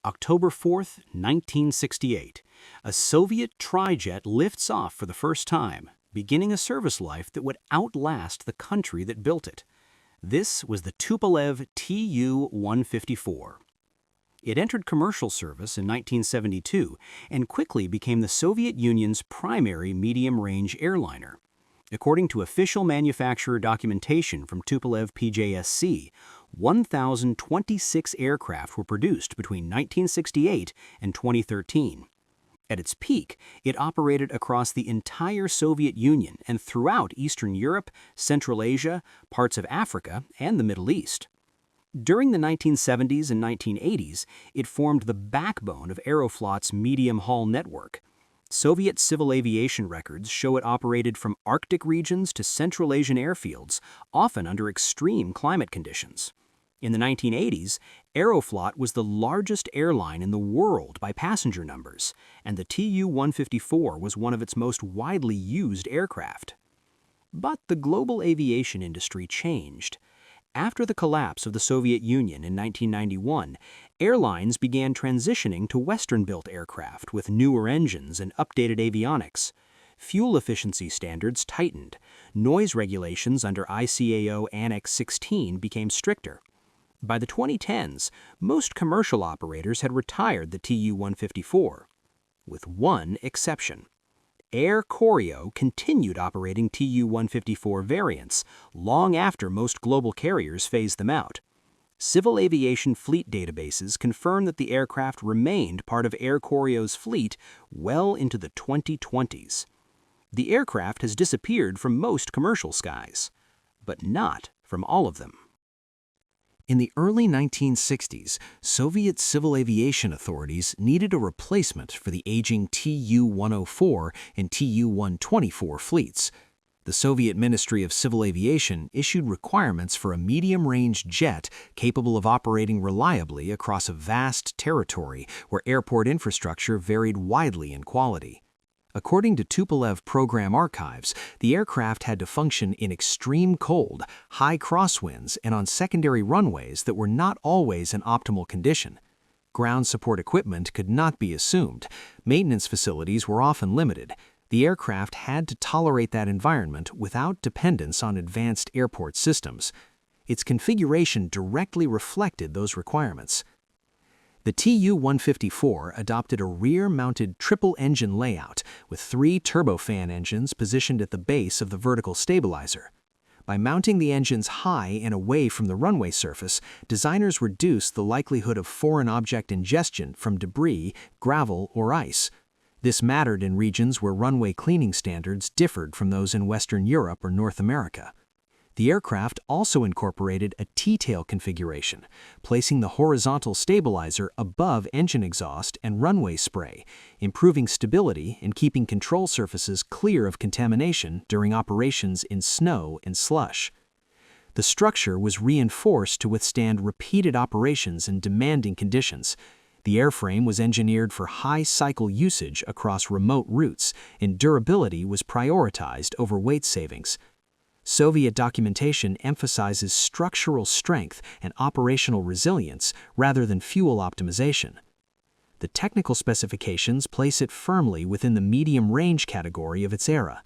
October 4th, 1968. A Soviet trijet lifts off for the first time, beginning a service life that would outlast the country that built it. This was the Tupolev Tu-154. It entered commercial service in 1972 and quickly became the Soviet Union's primary medium-range airliner. According to official manufacturer documentation from Tupolev PJSC, 1,026 aircraft were produced between 1968 and 2013. At its peak, it operated across the entire Soviet Union and throughout Eastern Europe, Central Asia, parts of Africa, and the Middle East. During the 1970s and 1980s, it formed the backbone of Aeroflot's medium-haul network. Soviet civil aviation records show it operated from Arctic regions to Central Asian airfields, often under extreme climate conditions. In the 1980s, Aeroflot was the largest airline in the world by passenger numbers, and the Tu-154 was one of its most widely used aircraft. But the global aviation industry changed. After the collapse of the Soviet Union in 1991, airlines began transitioning to Western-built aircraft with newer engines and updated avionics. Fuel efficiency standards tightened. Noise regulations under ICAO Annex 16 became stricter. By the 2010s, most commercial operators had retired the Tu-154, with one exception. Air Koryo continued operating Tu-154 variants long after most global carriers phased them out. Civil aviation fleet databases confirm that the aircraft remained part of Air Koryo's fleet well into the 2020s. The aircraft has disappeared from most commercial skies, but not from all of them. In the early 1960s, Soviet civil aviation authorities needed a replacement for the aging Tu-104 and Tu-124 fleets. The Soviet Ministry of Civil Aviation issued requirements for a medium-range jet capable of operating reliably across a vast territory where airport infrastructure varied widely in quality. According to Tupolev program archives, the aircraft had to function in extreme cold, high crosswinds, and on secondary runways that were not always in optimal condition. Ground support equipment could not be assumed. Maintenance facilities were often limited. The aircraft had to tolerate that environment without dependence on advanced airport systems. Its configuration directly reflected those requirements. The Tu-154 adopted a rear-mounted triple-engine layout with 3 turbofan engines positioned at the base of the vertical stabilizer. By mounting the engines high and away from the runway surface, designers reduced the likelihood of foreign object ingestion from debris, gravel, or ice. This mattered in regions where runway cleaning standards differed from those in Western Europe or North America. The aircraft also incorporated a T-tail configuration, placing the horizontal stabilizer above engine exhaust and runway spray, improving stability and keeping control surfaces clear of contamination during operations in snow and slush. The structure was reinforced to withstand repeated operations in demanding conditions. The airframe was engineered for high cycle usage across remote routes, and durability was prioritized over weight savings. Soviet documentation emphasizes structural strength and operational resilience rather than fuel optimization. The technical specifications place it firmly within the medium-range category of its era.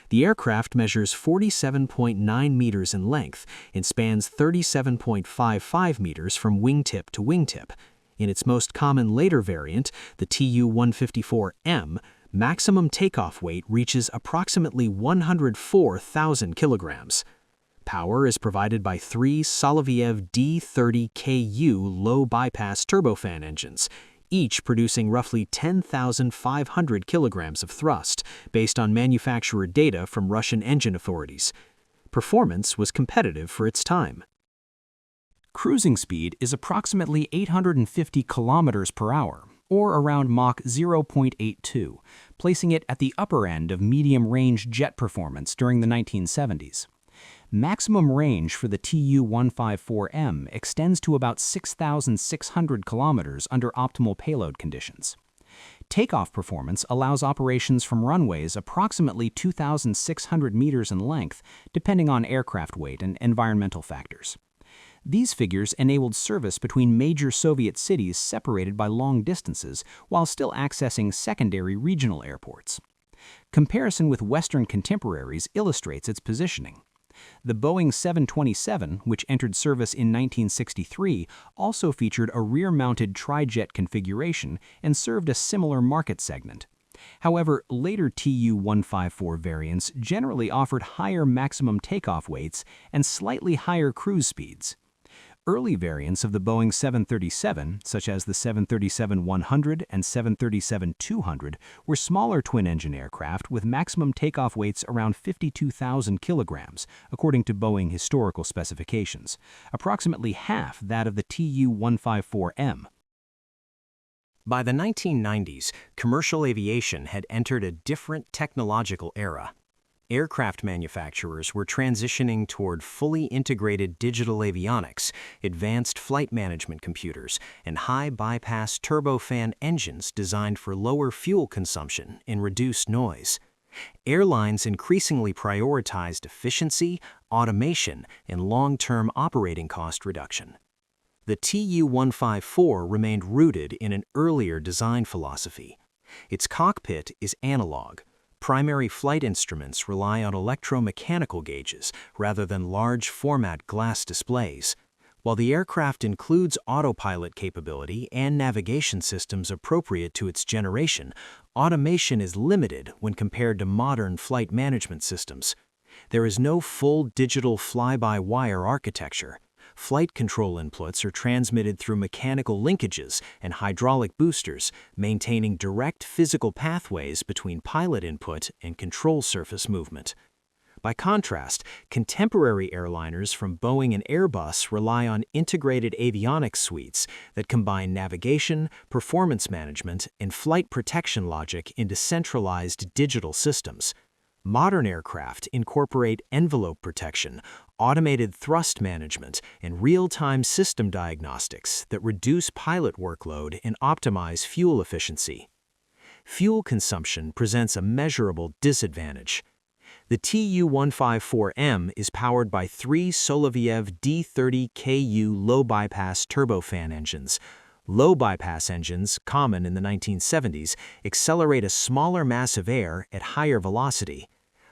The aircraft measures 47.9 meters in length and spans 37.55 meters from wingtip to wingtip. In its most common later variant, the Tu-154M, maximum takeoff weight reaches approximately 104,000 kilograms. Power is provided by 3 Soloviev D30KU low-bypass turbofan engines, each producing roughly 10,500 kilograms of thrust, based on manufacturer data from Russian engine authorities. Performance was competitive for its time. Cruising speed is approximately 850 kilometers per hour, or around Mach 0.82, placing it at the upper end of medium-range jet performance during the 1970s. Maximum range for the Tu-154M extends to about 6,600 kilometers under optimal payload conditions. Takeoff performance allows operations from runways approximately 2,600 meters in length, depending on aircraft weight and environmental factors. These figures enabled service between major Soviet cities separated by long distances while still accessing secondary regional airports. Comparison with Western contemporaries illustrates its positioning. The Boeing 727, which entered service in 1963, also featured a rear-mounted tri-jet configuration and served a similar market segment. However, later Tu-154 variants generally offered higher maximum takeoff weights and slightly higher cruise speeds. Early variants of the Boeing 737, such as the 737-100 and 737-200, were smaller twin-engine aircraft with maximum takeoff weights around 52,000 kilograms, according to Boeing historical specifications, approximately half that of the Tu-154M. By the 1990s, commercial aviation had entered a different technological era. Aircraft manufacturers were transitioning toward fully integrated digital avionics, advanced flight management computers, and high-bypass turbofan engines designed for lower fuel consumption and reduced noise. Airlines increasingly prioritized efficiency, automation, and long-term operating cost reduction. The Tu-154 remained rooted in an earlier design philosophy. Its cockpit is analog. Primary flight instruments rely on electromechanical gauges rather than large-format glass displays. While the aircraft includes autopilot capability and navigation systems appropriate to its generation, automation is limited when compared to modern flight management systems. There is no full digital fly-by-wire architecture. Flight control inputs are transmitted through mechanical linkages and hydraulic boosters, maintaining direct physical pathways between pilot input and control surface movement. By contrast, contemporary airliners from Boeing and Airbus rely on integrated avionics suites that combine navigation, performance management, and flight protection logic into centralized digital systems. Modern aircraft incorporate envelope protection, automated thrust management, and real-time system diagnostics that reduce pilot workload and optimize fuel efficiency. Fuel consumption presents a measurable disadvantage. The Tu-154M is powered by 3 Soloviev D30Ku low-bypass turbofan engines. Low-bypass engines, common in the 1970s, accelerate a smaller mass of air at higher velocity.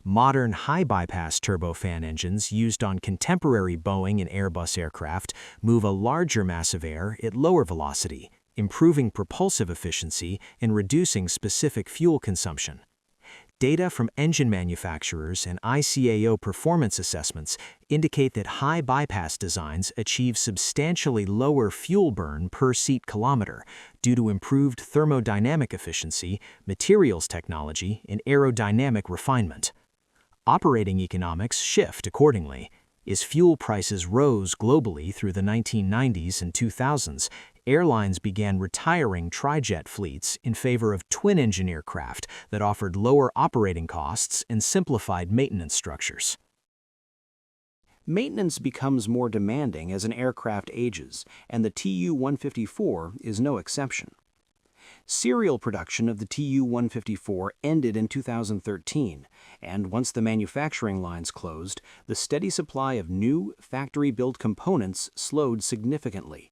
Modern high-bypass turbofan engines used on contemporary Boeing and Airbus aircraft move a larger mass of air at lower velocity, improving propulsive efficiency and reducing specific fuel consumption. Data from engine manufacturers and ICAO performance assessments indicate that high-bypass designs achieve substantially lower fuel burn per seat kilometer due to improved thermodynamic efficiency, materials technology, and aerodynamic refinement. Operating economics shift accordingly. As fuel prices rose globally through the 1990s and 2000s, airlines began retiring tri-jet fleets in favor of twin-engine aircraft that offered lower operating costs and simplified maintenance structures. Maintenance becomes more demanding as an aircraft ages, and the Tu-154 is no exception. Serial production of the Tu-154 ended in 2013, and once the manufacturing lines closed, the steady supply of new, factory-built components slowed significantly.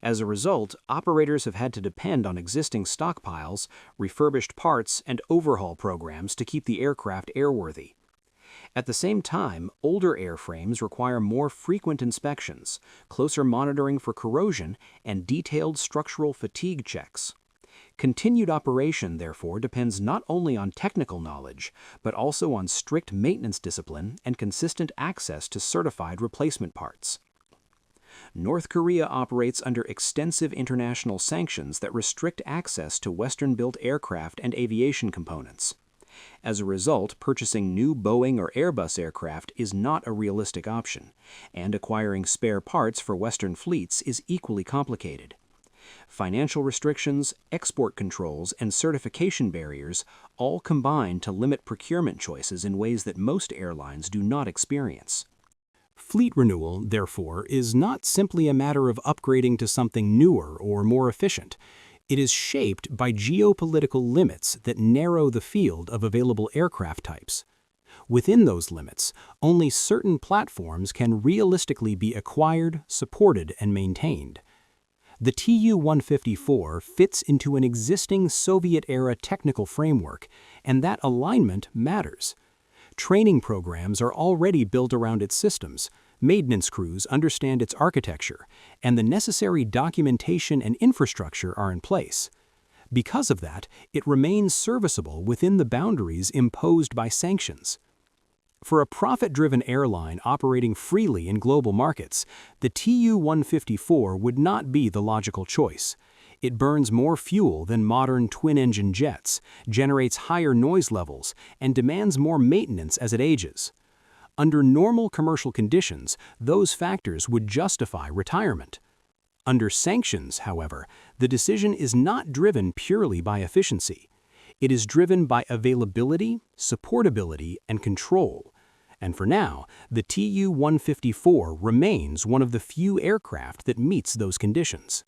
As a result, operators have had to depend on existing stockpiles, refurbished parts, and overhaul programs to keep the aircraft airworthy. At the same time, older airframes require more frequent inspections, closer monitoring for corrosion, and detailed structural fatigue checks. Continued operation, therefore, depends not only on technical knowledge, but also on strict maintenance discipline and consistent access to certified replacement parts. North Korea operates under extensive international sanctions that restrict access to Western-built aircraft and aviation components. As a result, purchasing new Boeing or Airbus aircraft is not a realistic option, and acquiring spare parts for Western fleets is equally complicated. Financial restrictions, export controls, and certification barriers all combine to limit procurement choices in ways that most airlines do not experience. Fleet renewal, therefore, is not simply a matter of upgrading to something newer or more efficient. It is shaped by geopolitical limits that narrow the field of available aircraft types. Within those limits, only certain platforms can realistically be acquired, supported, and maintained. The Tu-154 fits into an existing Soviet-era technical framework, and that alignment matters. Training programs are already built around its systems, maintenance crews understand its architecture, and the necessary documentation and infrastructure are in place. Because of that, it remains serviceable within the boundaries imposed by sanctions. For a profit-driven airline operating freely in global markets, the Tu-154 would not be the logical choice. It burns more fuel than modern twin-engine jets, generates higher noise levels, and demands more maintenance as it ages. Under normal commercial conditions, those factors would justify retirement. Under sanctions, however, the decision is not driven purely by efficiency. It is driven by availability, supportability, and control. And for now, the Tu-154 remains one of the few aircraft that meets those conditions.